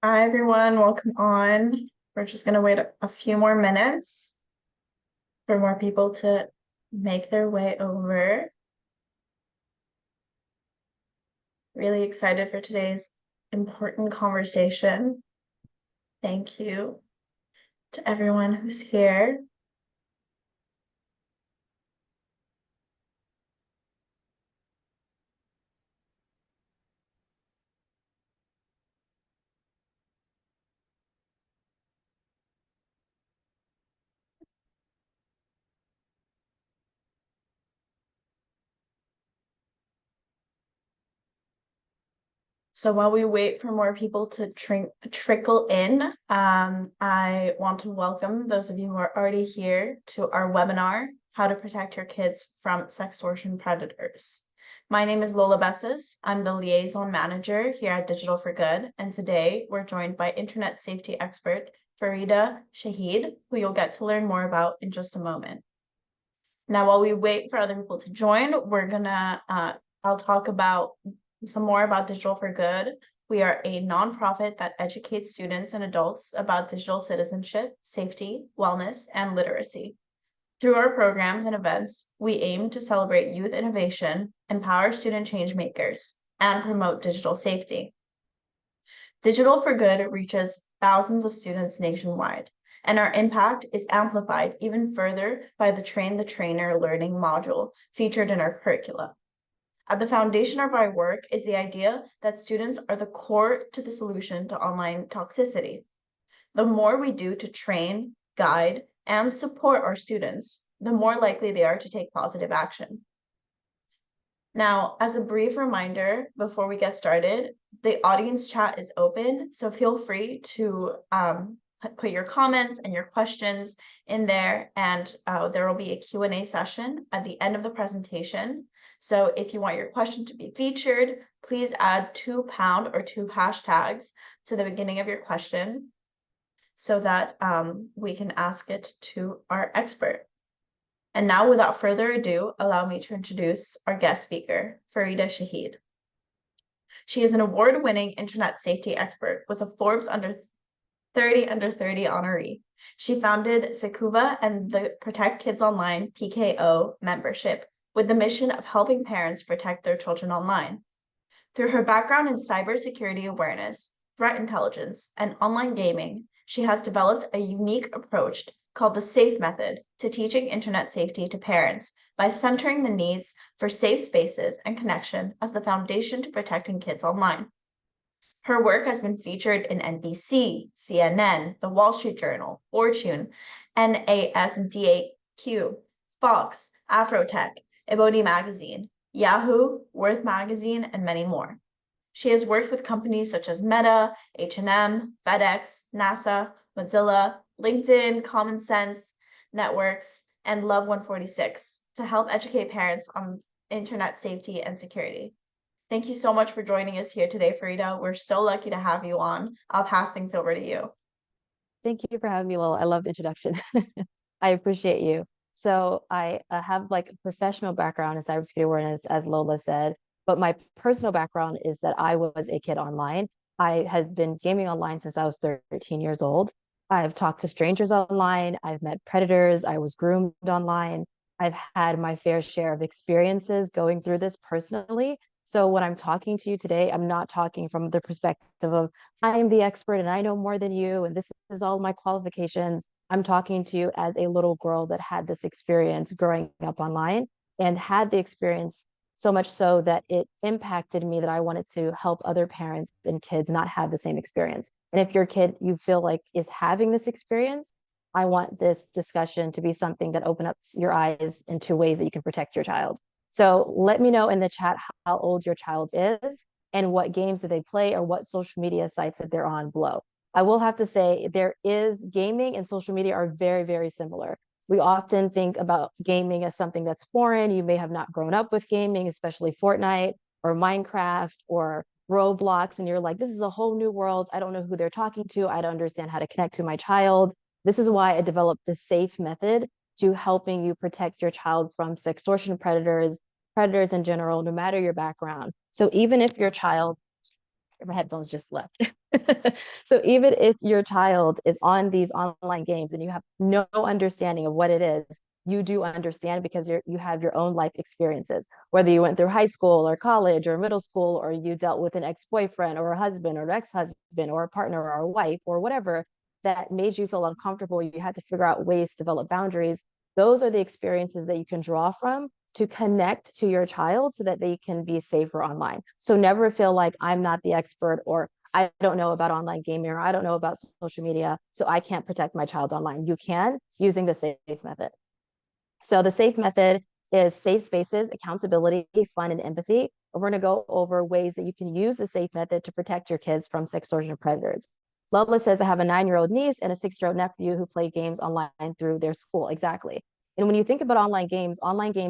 Hi, everyone. Welcome on. We're just going to wait a few more minutes for more people to make their way over. Really excited for today's important conversation. Thank you to everyone who's here. So while we wait for more people to trickle in, I want to welcome those of you who are already here to our webinar, How to Protect Your Kids from Sextortion Predators. My name is Lola Bessis. I'm the liaison manager here at Digital for Good, and today we're joined by internet safety expert Fareedah Shaheed, who you'll get to learn more about in just a moment. Now, while we wait for other people to join, I'll talk about some more about Digital for Good. We are a nonprofit that educates students and adults about digital citizenship, safety, wellness, and literacy. Through our programs and events, we aim to celebrate youth innovation, empower student change makers, and promote digital safety. Digital for Good reaches thousands of students nationwide, and our impact is amplified even further by the Train the Trainer learning module featured in our curricula. At the foundation of our work is the idea that students are the core to the solution to online toxicity. The more we do to train, guide, and support our students, the more likely they are to take positive action. Now, as a brief reminder, before we get started, the audience chat is open, so feel free to put your comments and your questions in there, and there will be a Q&A session at the end of the presentation. So if you want your question to be featured, please add 2 pound or 2 hashtags to the beginning of your question so that we can ask it to our expert. And now, without further ado, allow me to introduce our guest speaker, Fareedah Shaheed. She is an award-winning internet safety expert with a Forbes Under 30 honoree. She founded Sekuva and the Protect Kids Online PKO membership with the mission of helping parents protect their children online. Through her background in cybersecurity awareness, threat intelligence, and online gaming, she has developed a unique approach called the SAFE method to teaching internet safety to parents by centering the needs for safe spaces and connection as the foundation to protecting kids online. Her work has been featured in NBC, CNN, The Wall Street Journal, Fortune, NASDAQ, Fox, Afrotech, Ebony Magazine, Yahoo, Worth Magazine, and many more. She has worked with companies such as Meta, H&M, FedEx, NASA, Mozilla, LinkedIn, Common Sense Networks, and Love 146 to help educate parents on internet safety and security. Thank you so much for joining us here today, Fareedah. We're so lucky to have you on. I'll pass things over to you. Thank you for having me, Lil. I love the introduction. I appreciate you. So I have like a professional background in cybersecurity awareness, as Lola said, but my personal background is that I was a kid online. I had been gaming online since I was 13 years old. I've talked to strangers online. I've met predators. I was groomed online. I've had my fair share of experiences going through this personally. So when I'm talking to you today, I'm not talking from the perspective of I am the expert and I know more than you, and this is all my qualifications. I'm talking to you as a little girl that had this experience growing up online and had the experience so much so that it impacted me that I wanted to help other parents and kids not have the same experience. And if your kid you feel like is having this experience, I want this discussion to be something that opens up your eyes into ways that you can protect your child. So let me know in the chat how old your child is and what games do they play or what social media sites that they're on below. I will have to say there is gaming and social media are very, very similar. We often think about gaming as something that's foreign. You may have not grown up with gaming, especially Fortnite or Minecraft or Roblox, and you're like, this is a whole new world. I don't know who they're talking to. I don't understand how to connect to my child. This is why I developed the SAFE method to helping you protect your child from sextortion predators in general, no matter your background. So even if your child My headphones just left. So even if your child is on these online games and you have no understanding of what it is, you do understand because you have your own life experiences, whether you went through high school or college or middle school, or you dealt with an ex-boyfriend or a husband or an ex-husband or a partner or a wife or whatever that made you feel uncomfortable. You had to figure out ways to develop boundaries. Those are the experiences that you can draw from to connect to your child so that they can be safer online. So never feel like I'm not the expert, or I don't know about online gaming, or I don't know about social media, so I can't protect my child online. You can, using the safe method. So the safe method is safe spaces, accountability, fun, and empathy. And we're going to go over ways that you can use the safe method to protect your kids from sextortion predators. Lola says, I have a 9-year-old niece and a 6-year-old nephew who play games online through their school. Exactly. And when you think about online games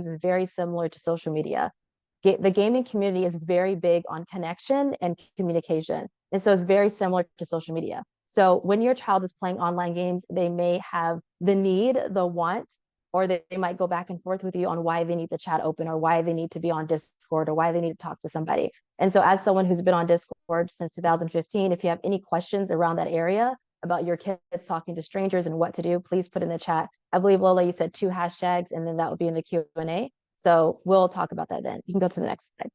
is very similar to social media. The gaming community is very big on connection and communication. And so it's very similar to social media. So when your child is playing online games, they may have the need, the want, or they might go back and forth with you on why they need the chat open, or why they need to be on Discord, or why they need to talk to somebody. And so as someone who's been on Discord since 2015, if you have any questions around that area about your kids talking to strangers and what to do, please put in the chat. I believe, Lola, you said 2 hashtags, and then that would be in the Q&A. So we'll talk about that then. You can go to the next slide.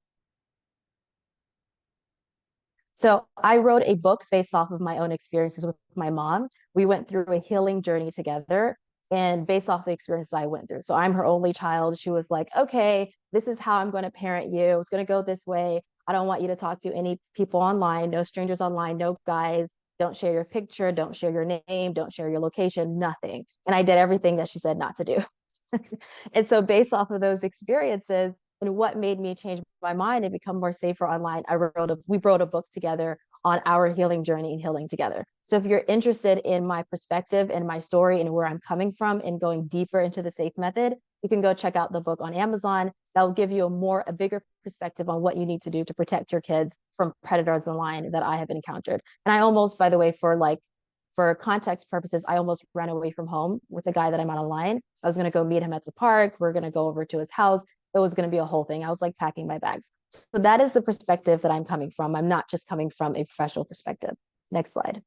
So I wrote a book based off of my own experiences with my mom. We went through a healing journey together, and based off the experiences I went through. So I'm her only child. She was like, okay, this is how I'm going to parent you. It's going to go this way. I don't want you to talk to any people online, no strangers online, no guys. Don't share your picture. Don't share your name. Don't share your location, nothing. And I did everything that she said not to do. And so based off of those experiences and what made me change my mind and become more safer online, we wrote a book together on our healing journey and healing together. So if you're interested in my perspective and my story and where I'm coming from and going deeper into the safe method, you can go check out the book on Amazon. That will give you a bigger perspective on what you need to do to protect your kids from predators online that I have encountered. And I almost, by the way, for context purposes, I almost ran away from home with the guy that I'm on a line. I was going to go meet him at the park. We're going to go over to his house. It was going to be a whole thing. I was like packing my bags. So that is the perspective that I'm coming from. I'm not just coming from a professional perspective. Next slide.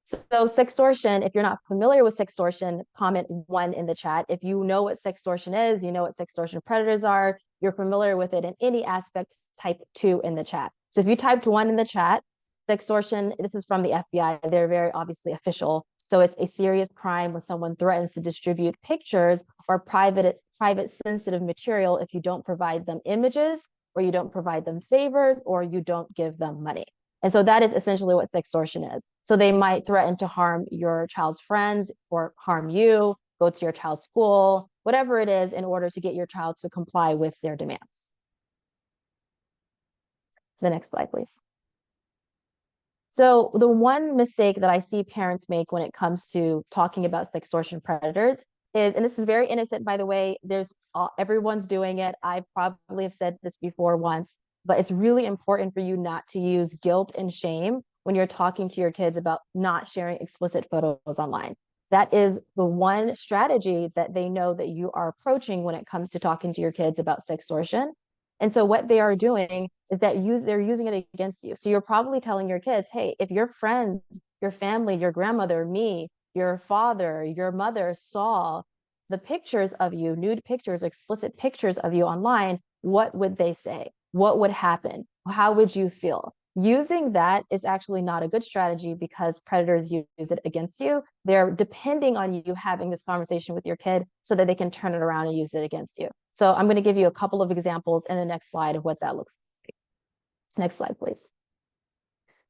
So sextortion, if you're not familiar with sextortion, comment 1 in the chat. If you know what sextortion is, you know what sextortion predators are, you're familiar with it in any aspect, type 2 in the chat. So if you typed 1 in the chat, sextortion, this is from the FBI. They're very obviously official. So it's a serious crime when someone threatens to distribute pictures or private sensitive material if you don't provide them images, or you don't provide them favors, or you don't give them money. And so that is essentially what sextortion is. So they might threaten to harm your child's friends or harm you, go to your child's school, whatever it is, in order to get your child to comply with their demands. The next slide, please. So the one mistake that I see parents make when it comes to talking about sextortion predators is, and this is very innocent, by the way, everyone's doing it. I probably have said this before once, but it's really important for you not to use guilt and shame when you're talking to your kids about not sharing explicit photos online. That is the one strategy that they know that you are approaching when it comes to talking to your kids about sextortion. And so what they are doing is that they're using it against you. So you're probably telling your kids, hey, if your friends, your family, your grandmother, me, your father, your mother saw the pictures of you, nude pictures, explicit pictures of you online, what would they say? What would happen? How would you feel? Using that is actually not a good strategy because predators use it against you. They're depending on you having this conversation with your kid so that they can turn it around and use it against you. So I'm going to give you a couple of examples in the next slide of what that looks like. Next slide, please.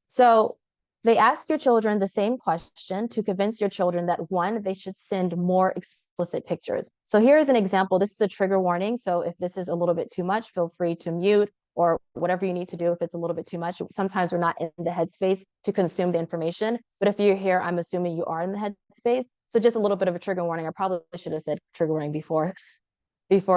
So they ask your children the same question to convince your children that, 1, they should send more explicit pictures. So here is an example. This is a trigger warning. So if this is a little bit too much, feel free to mute or whatever you need to do if it's a little bit too much. Sometimes we're not in the headspace to consume the information. But if you're here, I'm assuming you are in the headspace. So just a little bit of a trigger warning. I probably should have said trigger warning before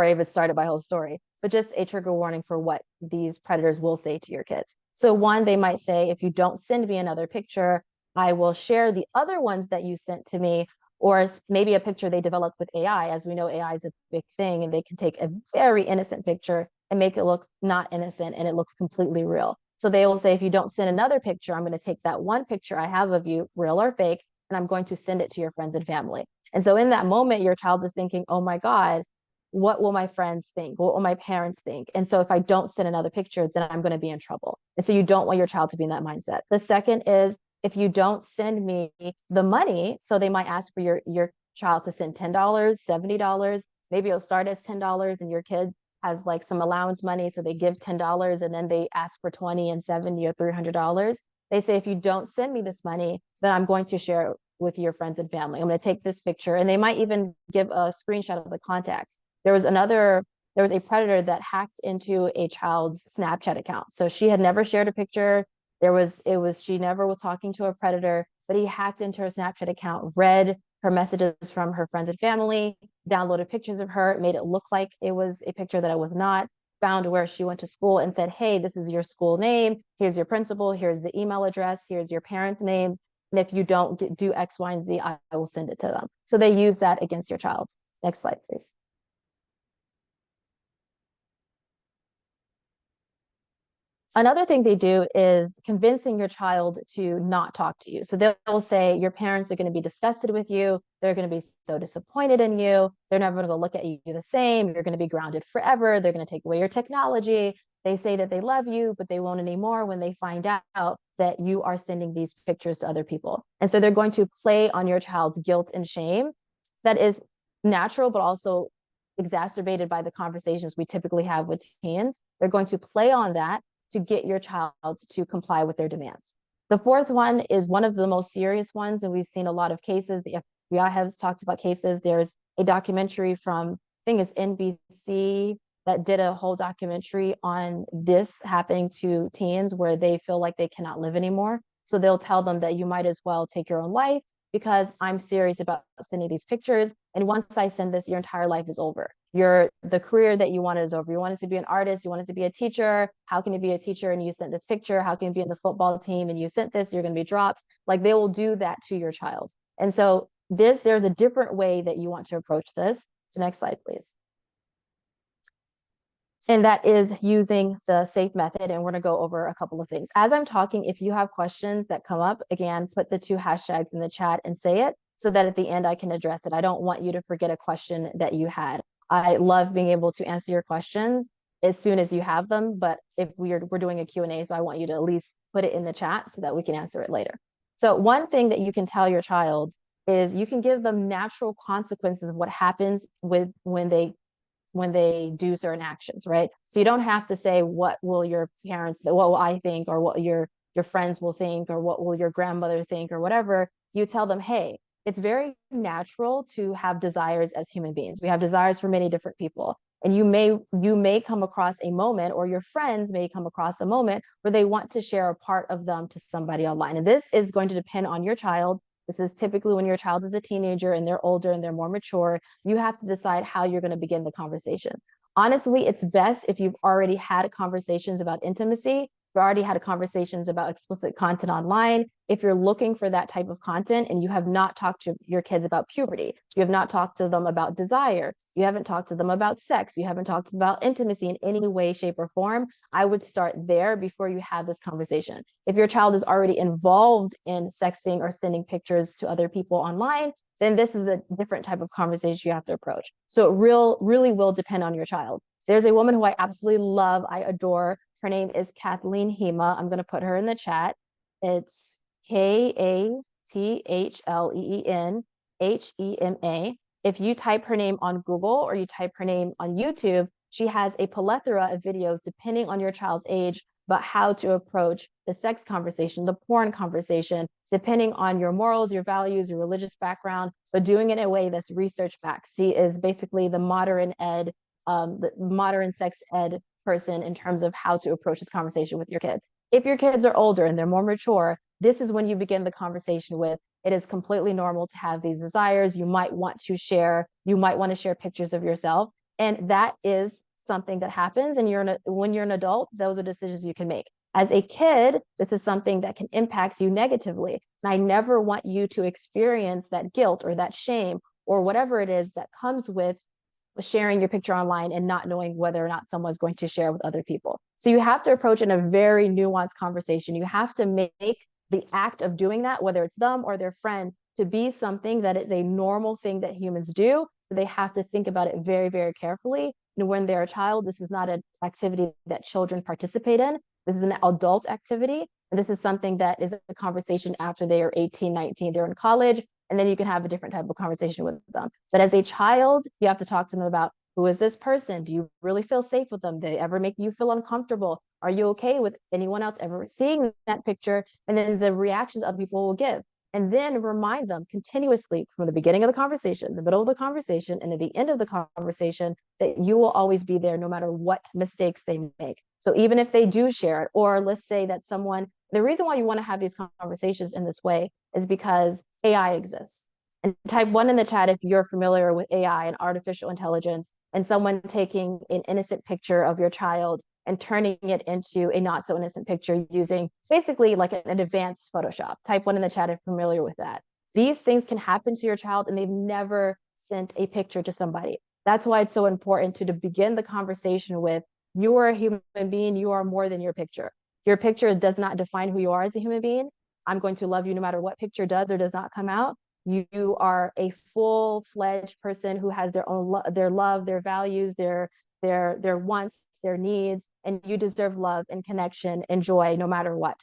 I even started my whole story, but just a trigger warning for what these predators will say to your kids. So 1, they might say, if you don't send me another picture, I will share the other ones that you sent to me, or maybe a picture they developed with AI. As we know, AI is a big thing and they can take a very innocent picture and make it look not innocent and it looks completely real. So they will say, if you don't send another picture, I'm going to take that one picture I have of you, real or fake, and I'm going to send it to your friends and family. And so in that moment, your child is thinking, oh my God, what will my friends think? What will my parents think? And so if I don't send another picture, then I'm going to be in trouble. And so you don't want your child to be in that mindset. The second is, if you don't send me the money, so they might ask for your child to send $10, $70, maybe it'll start as $10 and your kid has like some allowance money, so they give $10 and then they ask for 20 and 70 or $300. They say, if you don't send me this money, then I'm going to share it with your friends and family. I'm going to take this picture, and they might even give a screenshot of the contacts. There was a predator that hacked into a child's Snapchat account. So she had never shared a picture. She never was talking to a predator, but he hacked into her Snapchat account, read her messages from her friends and family, downloaded pictures of her, made it look like it was a picture that it was not, found where she went to school and said, hey, this is your school name. Here's your principal. Here's the email address. Here's your parents' name. And if you don't do X, Y, and Z, I will send it to them. So they use that against your child. Next slide, please. Another thing they do is convincing your child to not talk to you. So they'll say your parents are going to be disgusted with you. They're going to be so disappointed in you. They're never going to look at you the same. You're going to be grounded forever. They're going to take away your technology. They say that they love you, but they won't anymore when they find out that you are sending these pictures to other people. And so they're going to play on your child's guilt and shame. That is natural, but also exacerbated by the conversations we typically have with teens. They're going to play on that to get your child to comply with their demands. The fourth one is one of the most serious ones, and we've seen a lot of cases. The FBI has talked about cases. There's a documentary from, I think it's NBC, that did a whole documentary on this happening to teens where they feel like they cannot live anymore. So they'll tell them that you might as well take your own life because I'm serious about sending these pictures. And once I send this, your entire life is over. The career that you wanted is over. You wanted to be an artist, you wanted to be a teacher. How can you be a teacher and you sent this picture? How can you be in the football team and you sent this? You're going to be dropped. Like, they will do that to your child. And so there's a different way that you want to approach this. So next slide, please. And that is using the SAFE method. And we're going to go over a couple of things. As I'm talking, if you have questions that come up, again, put the 2 hashtags in the chat and say it so that at the end I can address it. I don't want you to forget a question that you had. I love being able to answer your questions as soon as you have them, but if we're doing a Q&A, so I want you to at least put it in the chat so that we can answer it later. So one thing that you can tell your child is you can give them natural consequences of what happens when they do certain actions, right? So you don't have to say, what will your parents, what will I think, or what your friends will think, or what will your grandmother think, or whatever. You tell them, hey, it's very natural to have desires as human beings. We have desires for many different people. And you may come across a moment, or your friends may come across a moment where they want to share a part of them to somebody online. And this is going to depend on your child. This is typically when your child is a teenager and they're older and they're more mature. You have to decide how you're going to begin the conversation. Honestly, it's best if you've already had conversations about intimacy. You've already had conversations about explicit content online. If you're looking for that type of content and you have not talked to your kids about puberty, you have not talked to them about desire, you haven't talked to them about sex, you haven't talked about intimacy in any way, shape, or form, I would start there before you have this conversation. If your child is already involved in sexting or sending pictures to other people online, then this is a different type of conversation you have to approach. So it really will depend on your child. There's a woman who I absolutely love, I adore. Her name is Kathleen Hema. I'm going to put her in the chat. It's KATHLEENHEMA. If you type her name on Google or you type her name on YouTube, she has a plethora of videos, depending on your child's age, about how to approach the sex conversation, the porn conversation, depending on your morals, your values, your religious background, but doing it in a way that's research-backed. She is basically the modern sex ed person in terms of how to approach this conversation with your kids. If your kids are older and they're more mature, this is when you begin the conversation with, it is completely normal to have these desires. You might want to share pictures of yourself. And that is something that happens. And when you're an adult, those are decisions you can make. As a kid, this is something that can impact you negatively. And I never want you to experience that guilt or that shame or whatever it is that comes with sharing your picture online and not knowing whether or not someone's going to share with other people. So you have to approach in a very nuanced conversation. You have to make the act of doing that, whether it's them or their friend, to be something that is a normal thing that humans do. They have to think about it very, very carefully. And when they're a child, this is not an activity that children participate in. This is an adult activity. And this is something that is a conversation after they are 18, 19, they're in college, and then you can have a different type of conversation with them. But as a child, you have to talk to them about, who is this person? Do you really feel safe with them? Do they ever make you feel uncomfortable? Are you okay with anyone else ever seeing that picture? And then the reactions other people will give. And then remind them continuously from the beginning of the conversation, the middle of the conversation, and at the end of the conversation that you will always be there no matter what mistakes they make. So even if they do share it, or let's say that someone, the reason why you want to have these conversations in this way is because AI exists. And type 1 in the chat if you're familiar with AI and artificial intelligence, and someone taking an innocent picture of your child and turning it into a not so innocent picture using basically like an advanced Photoshop. Type 1 in the chat if you're familiar with that. These things can happen to your child and they've never sent a picture to somebody. That's why it's so important to begin the conversation with, you are a human being, you are more than your picture. Your picture does not define who you are as a human being. I'm going to love you no matter what picture does or does not come out. You are a full-fledged person who has their own their love, their values, their wants, their needs, and you deserve love and connection and joy no matter what.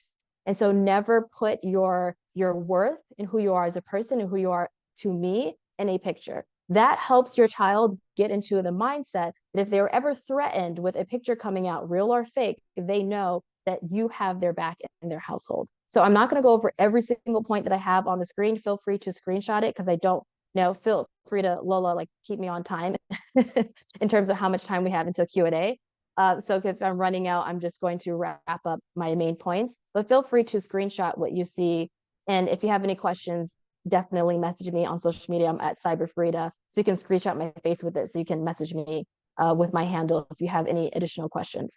And so never put your worth in who you are as a person and who you are to me in a picture. That helps your child get into the mindset that if they're ever threatened with a picture coming out, real or fake, they know that you have their back in their household. So I'm not going to go over every single point that I have on the screen. Feel free to screenshot it because I don't know. Feel free to, Lola, like keep me on time in terms of how much time we have until Q&A. So if I'm running out, I'm just going to wrap up my main points. But feel free to screenshot what you see. And if you have any questions, definitely message me on social media. I'm at CyberFareedah. So you can screenshot my face with it. So you can message me with my handle if you have any additional questions.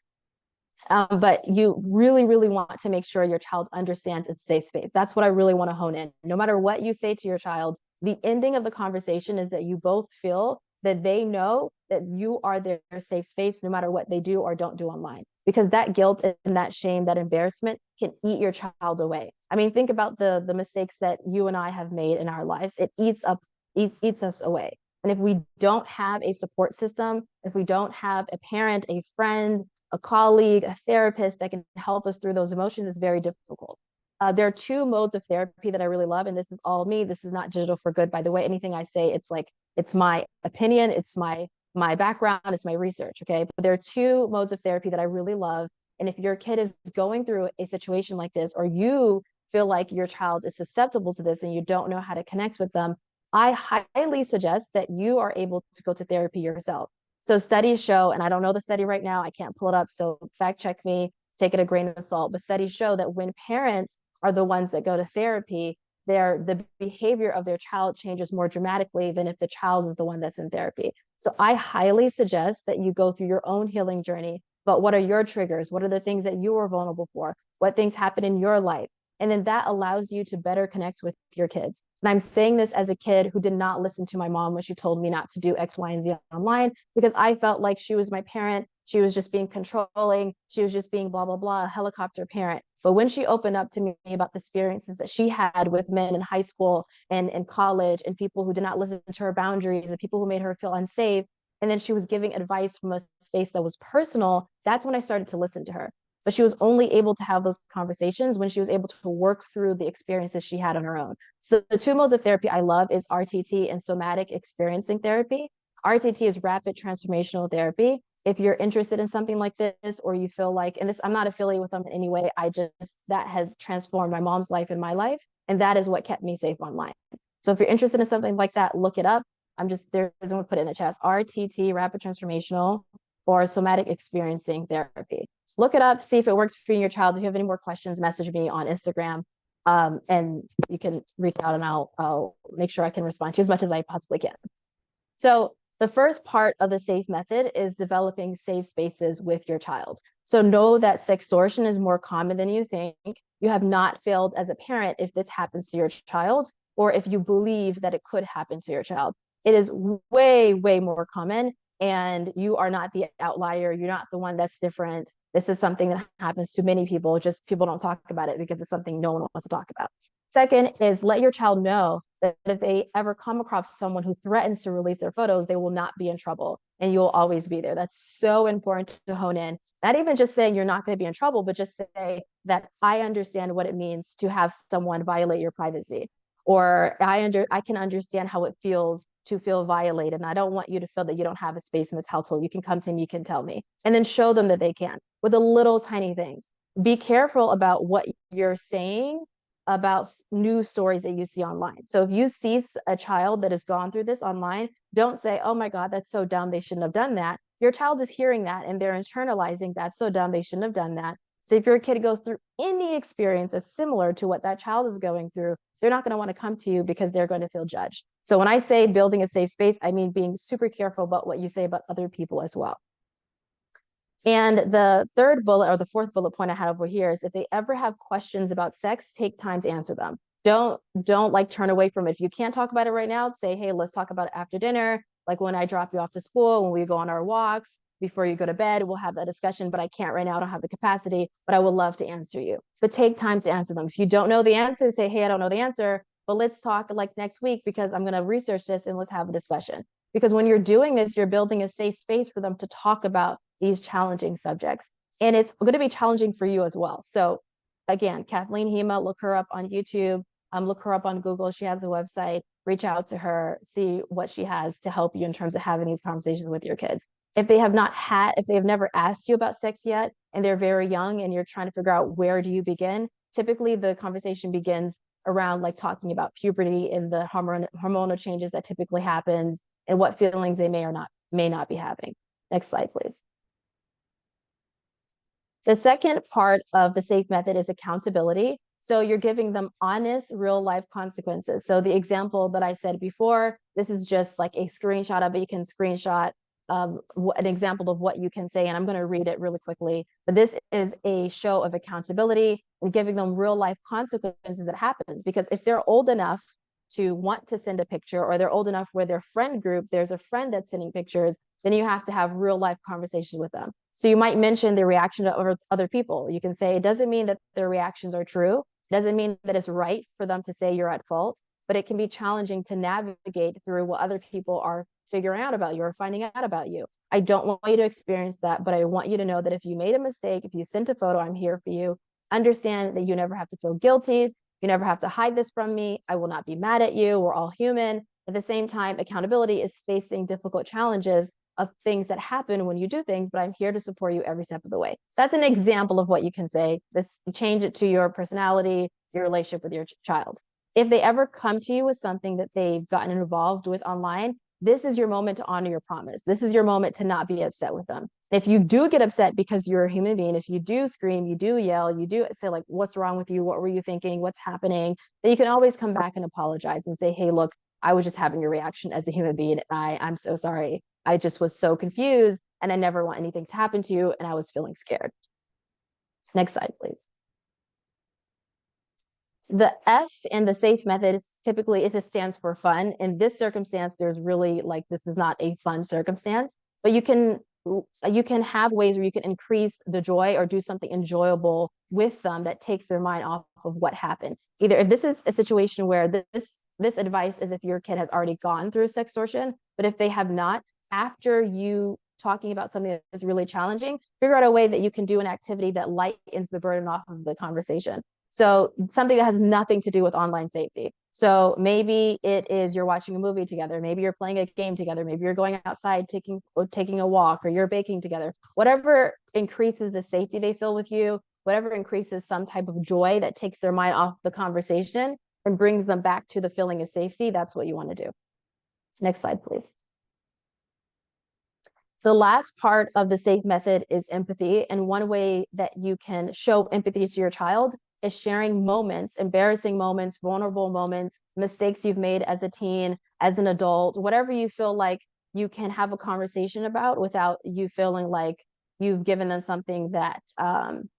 But you really, really want to make sure your child understands it's a safe space. That's what I really want to hone in. No matter what you say to your child, the ending of the conversation is that you both feel that they know that you are their safe space no matter what they do or don't do online. Because that guilt and that shame, that embarrassment can eat your child away. I mean, think about the mistakes that you and I have made in our lives. It eats us away. And if we don't have a support system, if we don't have a parent, a friend, a colleague, a therapist that can help us through those emotions, is very difficult. There are two modes of therapy that I really love, and this is all me. This is not digital for good, by the way. Anything I say, it's like, it's my opinion, it's my background, it's my research, okay? But there are two modes of therapy that I really love. And if your kid is going through a situation like this, or you feel like your child is susceptible to this and you don't know how to connect with them, I highly suggest that you are able to go to therapy yourself. So studies show, and I don't know the study right now, I can't pull it up, so fact check me, take it a grain of salt, but studies show that when parents are the ones that go to therapy, the behavior of their child changes more dramatically than if the child is the one that's in therapy. So I highly suggest that you go through your own healing journey. But what are your triggers? What are the things that you are vulnerable for? What things happen in your life? And then that allows you to better connect with your kids. And I'm saying this as a kid who did not listen to my mom when she told me not to do X, Y, and Z online, because I felt like she was my parent. She was just being controlling. She was just being blah, blah, blah, a helicopter parent. But when she opened up to me about the experiences that she had with men in high school and in college, and people who did not listen to her boundaries, and people who made her feel unsafe, and then she was giving advice from a space that was personal, that's when I started to listen to her. But she was only able to have those conversations when she was able to work through the experiences she had on her own. So the two modes of therapy I love is RTT and somatic experiencing therapy. RTT is rapid transformational therapy. If you're interested in something like this, or you feel like, and this, I'm not affiliated with them in any way, that has transformed my mom's life and my life. And that is what kept me safe online. So if you're interested in something like that, look it up. There's going to put it in the chat, RTT, rapid transformational, or somatic experiencing therapy. Look it up, see if it works for you and your child. If you have any more questions, message me on Instagram, and you can reach out and I'll make sure I can respond to you as much as I possibly can. So the first part of the SAFE method is developing safe spaces with your child. So know that sextortion is more common than you think. You have not failed as a parent if this happens to your child, or if you believe that it could happen to your child. It is way, way more common. and you are not the outlier. You're not the one that's different. This is something that happens to many people, just people don't talk about it because it's something no one wants to talk about. Second is let your child know that if they ever come across someone who threatens to release their photos, they will not be in trouble and you'll always be there. That's so important to hone in. Not even just saying you're not going to be in trouble, but just say that I understand what it means to have someone violate your privacy, or I can understand how it feels to feel violated. And I don't want you to feel that you don't have a space in this household. You can come to me, you can tell me, and then show them that they can with the little tiny things. Be careful about what you're saying about news stories that you see online. So if you see a child that has gone through this online, don't say, oh my God, that's so dumb, they shouldn't have done that. Your child is hearing that and they're internalizing that's so dumb, they shouldn't have done that. So if your kid goes through any experience that's similar to what that child is going through, they're not going to want to come to you because they're going to feel judged. So when I say building a safe space, I mean being super careful about what you say about other people as well. And the third bullet, or the fourth bullet point I had over here, is if they ever have questions about sex, take time to answer them. Don't like turn away from it. If you can't talk about it right now, say, hey, let's talk about it after dinner. Like when I drop you off to school, when we go on our walks, before you go to bed, we'll have that discussion, but I can't right now, I don't have the capacity, but I would love to answer you. But take time to answer them. If you don't know the answer, say, hey, I don't know the answer, but let's talk like next week because I'm going to research this and let's have a discussion. Because when you're doing this, you're building a safe space for them to talk about these challenging subjects. And it's going to be challenging for you as well. So again, Kathleen Hema, look her up on YouTube, look her up on Google. She has a website, reach out to her, see what she has to help you in terms of having these conversations with your kids. If they have never asked you about sex yet, and they're very young and you're trying to figure out where do you begin, typically the conversation begins around like talking about puberty and the hormonal changes that typically happens and what feelings they may not be having. Next slide, please. The second part of the SAFE method is accountability. So you're giving them honest, real life consequences. So the example that I said before, this is just like a screenshot of it. You can screenshot an example of what you can say, and I'm going to read it really quickly. But this is a show of accountability and giving them real life consequences that happens. Because if they're old enough to want to send a picture, or they're old enough where their friend group, there's a friend that's sending pictures, then you have to have real life conversations with them. So you might mention the reaction of other people. You can say, it doesn't mean that their reactions are true. It doesn't mean that it's right for them to say you're at fault, but it can be challenging to navigate through what other people are figuring out about you or finding out about you. I don't want you to experience that, but I want you to know that if you made a mistake, if you sent a photo, I'm here for you. Understand that you never have to feel guilty. You never have to hide this from me. I will not be mad at you. We're all human. At the same time, accountability is facing difficult challenges of things that happen when you do things, but I'm here to support you every step of the way. That's an example of what you can say. This, change it to your personality, your relationship with your child. If they ever come to you with something that they've gotten involved with online, this is your moment to honor your promise. This is your moment to not be upset with them. If you do get upset because you're a human being, if you do scream, you do yell, you do say like, what's wrong with you? What were you thinking? What's happening? Then you can always come back and apologize and say, hey, look, I was just having a reaction as a human being. And I'm so sorry. I just was so confused and I never want anything to happen to you. And I was feeling scared. Next slide, please. The F in the SAFE method is typically, it just stands for fun. In this circumstance, there's really like, this is not a fun circumstance, but you can have ways where you can increase the joy or do something enjoyable with them that takes their mind off of what happened. Either if this is a situation where this advice is if your kid has already gone through sextortion, but if they have not, after you talking about something that's really challenging, figure out a way that you can do an activity that lightens the burden off of the conversation. So something that has nothing to do with online safety. So maybe it is you're watching a movie together. Maybe you're playing a game together. Maybe you're going outside taking a walk, or you're baking together. Whatever increases the safety they feel with you, whatever increases some type of joy that takes their mind off the conversation and brings them back to the feeling of safety, that's what you want to do. Next slide, please. The last part of the SAFE method is empathy. And one way that you can show empathy to your child is sharing moments, embarrassing moments, vulnerable moments, mistakes you've made as a teen, as an adult, whatever you feel like you can have a conversation about without you feeling like you've given them something that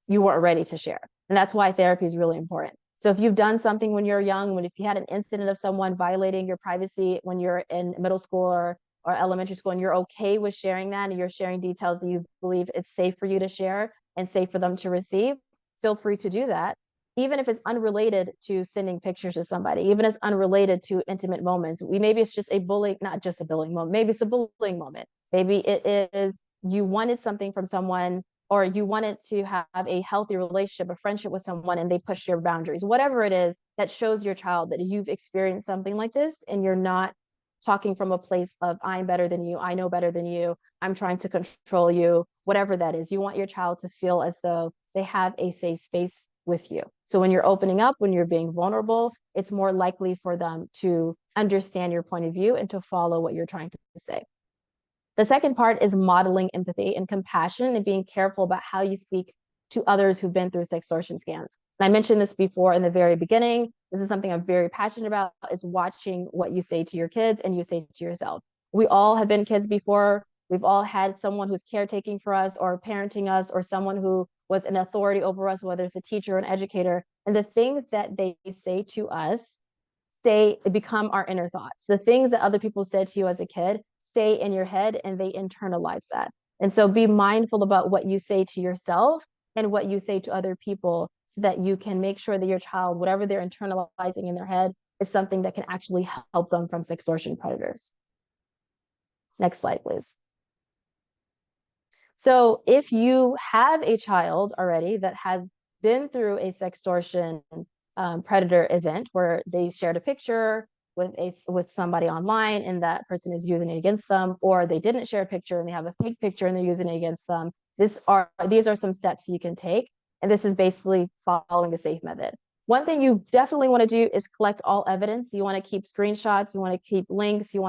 you weren't ready to share. And that's why therapy is really important. So if you've done something when you're young, if you had an incident of someone violating your privacy when you're in middle school or or elementary school, and you're okay with sharing that, and you're sharing details that you believe it's safe for you to share and safe for them to receive, feel free to do that. Even if it's unrelated to sending pictures to somebody, even if it's unrelated to intimate moments. Maybe it's just a bullying, not just a bullying moment, maybe it's a bullying moment. Maybe it is you wanted something from someone, or you wanted to have a healthy relationship, a friendship with someone, and they pushed your boundaries. Whatever it is that shows your child that you've experienced something like this, and you're not talking from a place of I'm better than you, I know better than you, I'm trying to control you, whatever that is. You want your child to feel as though they have a safe space with you. So when you're opening up, when you're being vulnerable, it's more likely for them to understand your point of view and to follow what you're trying to say. The second part is modeling empathy and compassion and being careful about how you speak to others who've been through sextortion scams. And I mentioned this before in the very beginning. This is something I'm very passionate about, is watching what you say to your kids and you say to yourself. We all have been kids before. We've all had someone who's caretaking for us or parenting us, or someone who was an authority over us, whether it's a teacher or an educator. And the things that they say to us become our inner thoughts. The things that other people said to you as a kid stay in your head, and they internalize that. And so be mindful about what you say to yourself and what you say to other people, so that you can make sure that your child, whatever they're internalizing in their head, is something that can actually help them from sextortion predators. Next slide, please. So if you have a child already that has been through a sextortion predator event where they shared a picture with somebody online and that person is using it against them, or they didn't share a picture and they have a fake picture and they're using it against them, these are some steps you can take. And this is basically following the safe method. One thing you definitely want to do is collect all evidence. You want to keep screenshots, you want to keep links, you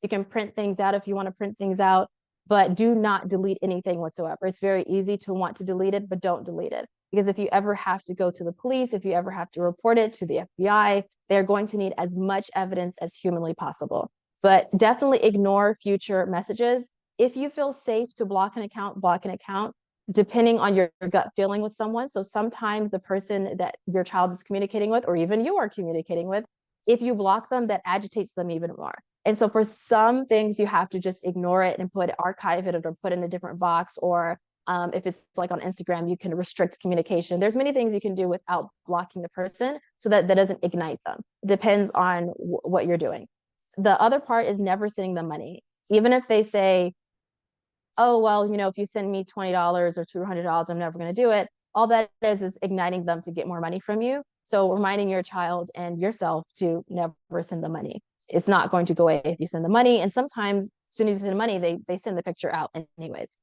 can print things out if you want to print things out, but do not delete anything whatsoever. It's very easy to want to delete it, but don't delete it. Because if you ever have to go to the police, if you ever have to report it to the FBI, they're going to need as much evidence as humanly possible. But definitely ignore future messages. If you feel safe to block an account, depending on your gut feeling with someone. So sometimes the person that your child is communicating with, or even you are communicating with, if you block them, that agitates them even more. And so for some things, you have to just ignore it and archive it or put it in a different box. Or if it's like on Instagram, you can restrict communication. There's many things you can do without blocking the person, so that doesn't ignite them. It depends on what you're doing. The other part is never sending them money. Even if they say, oh, well, if you send me $20 or $200, I'm never going to do it. All that is igniting them to get more money from you. So reminding your child and yourself to never send the money. It's not going to go away if you send the money. And sometimes as soon as you send the money, they send the picture out anyways.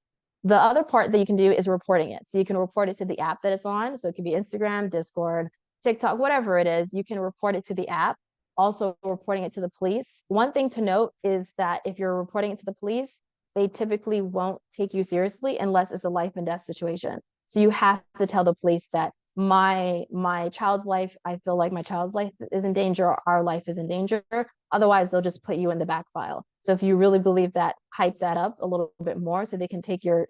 The other part that you can do is reporting it. So you can report it to the app that it's on. So it could be Instagram, Discord, TikTok, whatever it is, you can report it to the app. Also reporting it to the police. One thing to note is that if you're reporting it to the police, they typically won't take you seriously unless it's a life and death situation. So you have to tell the police that my child's life, I feel like my child's life is in danger, or our life is in danger. Otherwise, they'll just put you in the back file. So if you really believe that, hype that up a little bit more so they can take your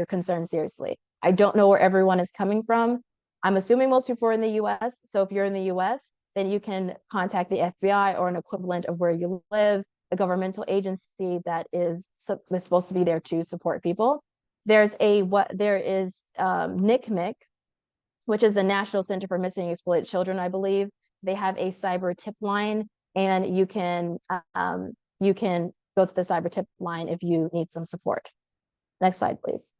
concern seriously. I don't know where everyone is coming from. I'm assuming most people are in the US. So if you're in the US, then you can contact the FBI or an equivalent of where you live, a governmental agency that is supposed to be there to support people. There is NCMEC, which is the National Center for Missing and Exploited Children, I believe. They have a cyber tip line, and you can go to the cyber tip line if you need some support. Next slide, please.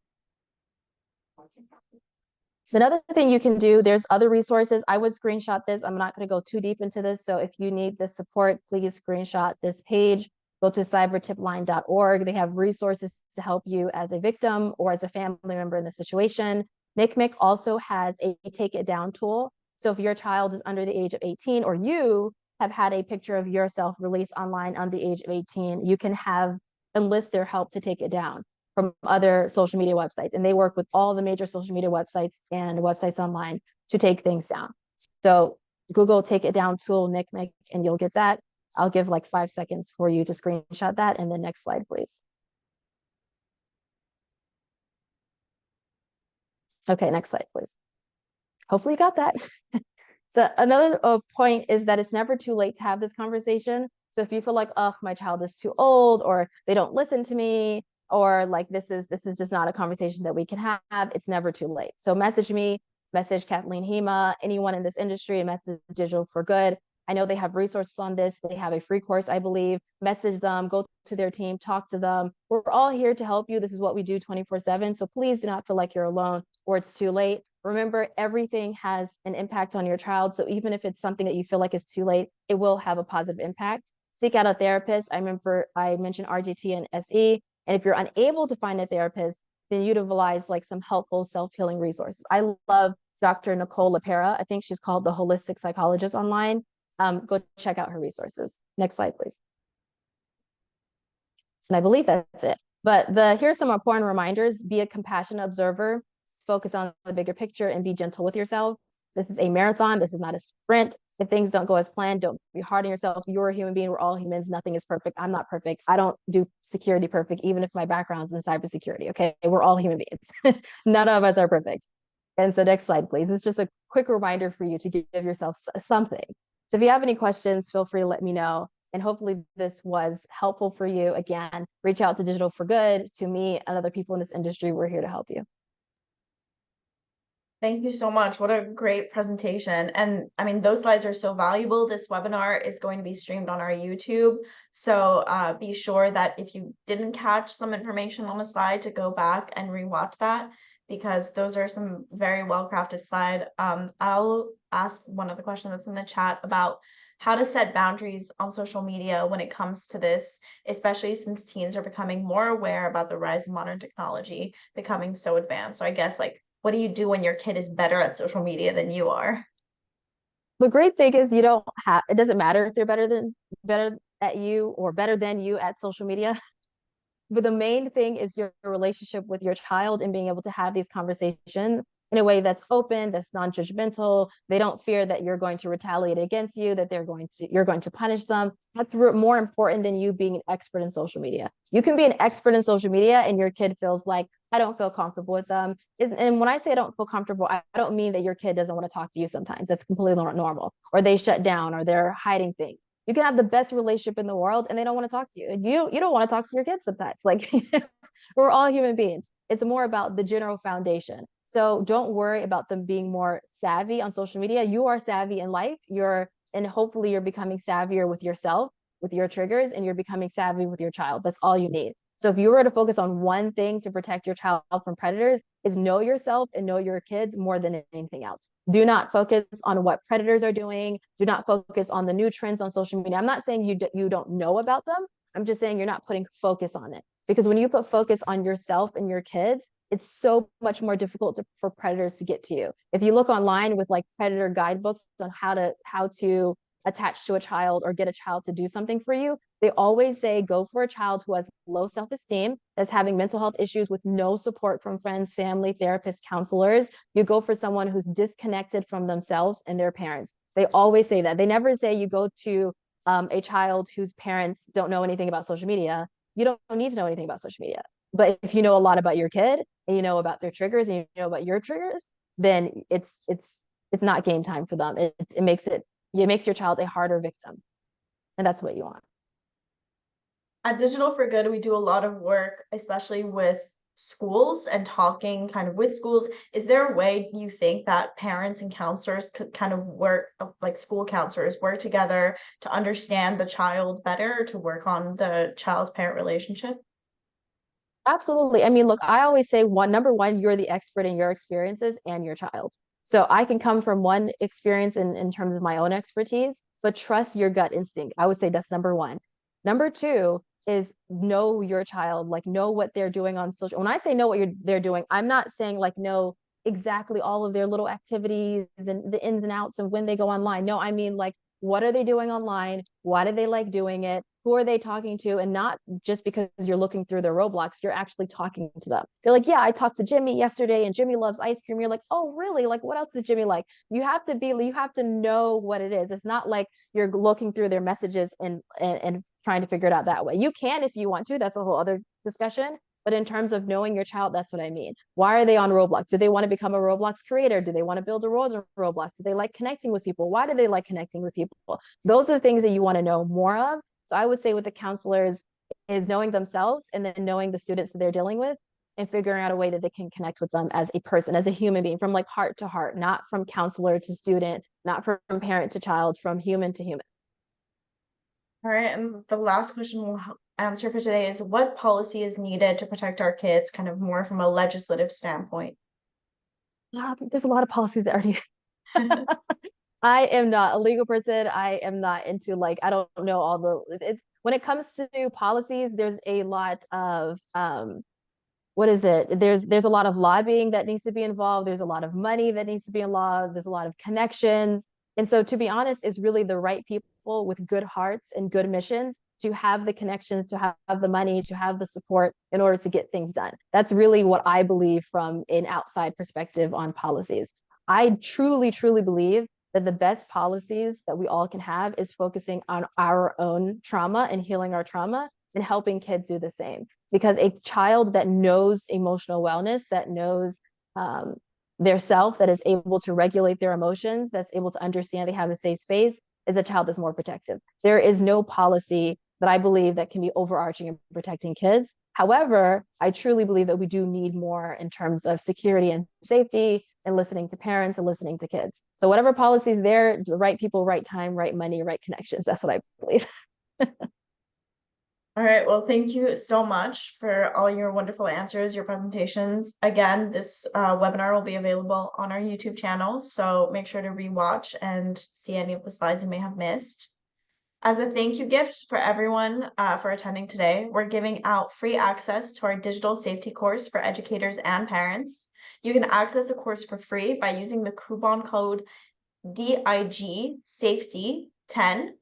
Another thing you can do, there's other resources. I would screenshot this. I'm not going to go too deep into this. So if you need this support, please screenshot this page. Go to cybertipline.org. They have resources to help you as a victim or as a family member in the situation. NCMEC also has a take it down tool. So if your child is under the age of 18, or you have had a picture of yourself released online on the age of 18, you can enlist their help to take it down from other social media websites. And they work with all the major social media websites and websites online to take things down. So Google take it down tool, NCMEC, and you'll get that. I'll give like 5 seconds for you to screenshot that. And then next slide, please. Okay, next slide, please. Hopefully you got that. So another point is that it's never too late to have this conversation. So if you feel like, oh, my child is too old, or they don't listen to me, or like this is just not a conversation that we can have, it's never too late. So message me, message Kathleen Hema, anyone in this industry, message Digital for Good. I know they have resources on this. They have a free course, I believe. Message them, go to their team, talk to them. We're all here to help you. This is what we do 24/7. So please do not feel like you're alone or it's too late. Remember, everything has an impact on your child. So even if it's something that you feel like is too late, it will have a positive impact. Seek out a therapist. I remember I mentioned RGT and SE. And if you're unable to find a therapist, then utilize like some helpful self-healing resources. I love Dr. Nicole LaPera. I think she's called the Holistic Psychologist online. Go check out her resources. Next slide, please. And I believe that's it. But here's some important reminders. Be a compassionate observer, focus on the bigger picture, and be gentle with yourself. This is a marathon. This is not a sprint. If things don't go as planned, don't be hard on yourself. You're a human being. We're all humans. Nothing is perfect. I'm not perfect. I don't do security perfect, even if my background's in cybersecurity. Okay. We're all human beings. None of us are perfect. And so next slide, please. It's just a quick reminder for you to give yourself something. So if you have any questions, feel free to let me know. And hopefully this was helpful for you. Again, reach out to Digital for Good, to me and other people in this industry. We're here to help you. Thank you so much. What a great presentation. And I mean, those slides are so valuable. This webinar is going to be streamed on our YouTube. So be sure that if you didn't catch some information on a slide, to go back and rewatch that, because those are some very well-crafted slides. I'll ask one of the questions that's in the chat about how to set boundaries on social media when it comes to this, especially since teens are becoming more aware about the rise of modern technology becoming so advanced. So I guess, like, what do you do when your kid is better at social media than you are? The great thing is you don't have, it doesn't matter if they're better at you or better than you at social media. But the main thing is your relationship with your child and being able to have these conversations in a way that's open, that's non-judgmental. They don't fear that you're going to retaliate against you, that you're going to punish them. That's more important than you being an expert in social media. You can be an expert in social media and your kid feels like, I don't feel comfortable with them. And when I say I don't feel comfortable, I don't mean that your kid doesn't want to talk to you sometimes. That's completely normal. Or they shut down, or they're hiding things. You can have the best relationship in the world and they don't want to talk to you. And you don't want to talk to your kids sometimes. Like, we're all human beings. It's more about the general foundation. So don't worry about them being more savvy on social media. You are savvy in life. And hopefully you're becoming savvier with yourself, with your triggers, and you're becoming savvy with your child. That's all you need. So if you were to focus on one thing to protect your child from predators, is know yourself and know your kids more than anything else. Do not focus on what predators are doing. Do not focus on the new trends on social media. I'm not saying you don't know about them. I'm just saying you're not putting focus on it. Because when you put focus on yourself and your kids, it's so much more difficult for predators to get to you. If you look online with like predator guidebooks on how to attach to a child or get a child to do something for you, they always say go for a child who has low self-esteem, that's having mental health issues with no support from friends, family, therapists, counselors. You go for someone who's disconnected from themselves and their parents. They always say that. They never say you go to a child whose parents don't know anything about social media. You don't need to know anything about social media. But if you know a lot about your kid and you know about their triggers and you know about your triggers, then it's not game time for them. It makes your child a harder victim. And that's what you want. At Digital for Good, we do a lot of work, especially with schools and talking kind of with schools. Is there a way you think that parents and counselors could kind of work, like school counselors work together to understand the child better, to work on the child-parent relationship? Absolutely. I mean, look, I always say number one, you're the expert in your experiences and your child. So I can come from one experience in terms of my own expertise, but trust your gut instinct. I would say that's number one. Number two is know your child, like know what they're doing on social. When I say know what they're doing, I'm not saying like know exactly all of their little activities and the ins and outs of when they go online. No, I mean like what are they doing online? Why do they like doing it? Who are they talking to? And not just because you're looking through their Roblox, you're actually talking to them. They're like, yeah, I talked to Jimmy yesterday and Jimmy loves ice cream. You're like, oh, really? Like, what else does Jimmy like? You have to know what it is. It's not like you're looking through their messages and trying to figure it out that way. You can if you want to. That's a whole other discussion. But in terms of knowing your child, that's what I mean. Why are they on Roblox? Do they want to become a Roblox creator? Do they want to build a world of Roblox? Do they like connecting with people? Why do they like connecting with people? Those are the things that you want to know more of So I would say with the counselors is knowing themselves and then knowing the students that they're dealing with and figuring out a way that they can connect with them as a person, as a human being, from like heart to heart, not from counselor to student, not from parent to child, from human to human. All right, and the last question we'll answer for today is what policy is needed to protect our kids, kind of more from a legislative standpoint? There's a lot of policies that already. I am not a legal person. I am not into like, I don't know all when it comes to policies, there's a lot of what is it? There's a lot of lobbying that needs to be involved. There's a lot of money that needs to be involved. There's a lot of connections. And so to be honest, it's really the right people with good hearts and good missions to have the connections, to have the money, to have the support in order to get things done. That's really what I believe from an outside perspective on policies. I truly, truly believe that the best policies that we all can have is focusing on our own trauma and healing our trauma and helping kids do the same. Because a child that knows emotional wellness, that knows their self, that is able to regulate their emotions, that's able to understand they have a safe space, is a child that's more protective. There is no policy that I believe that can be overarching in protecting kids. However, I truly believe that we do need more in terms of security and safety and listening to parents and listening to kids. So whatever policies there, the right people, right time, right money, right connections. That's what I believe. All right, well, thank you so much for all your wonderful answers, your presentations. Again, this webinar will be available on our YouTube channel, so make sure to rewatch and see any of the slides you may have missed. As a thank you gift for everyone for attending today, we're giving out free access to our digital safety course for educators and parents. You can access the course for free by using the coupon code DIG Safety 10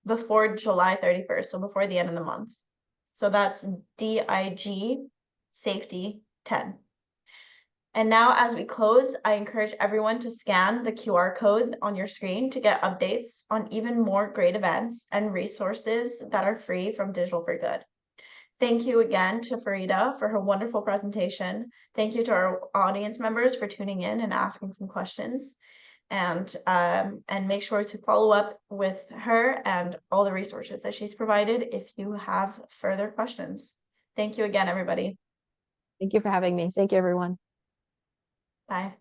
before July 31st, so before the end of the month. So that's DIG Safety 10. And now as we close, I encourage everyone to scan the QR code on your screen to get updates on even more great events and resources that are free from Digital for Good. Thank you again to Fareedah for her wonderful presentation. Thank you to our audience members for tuning in and asking some questions. And make sure to follow up with her and all the resources that she's provided if you have further questions. Thank you again, everybody. Thank you for having me. Thank you, everyone. Bye.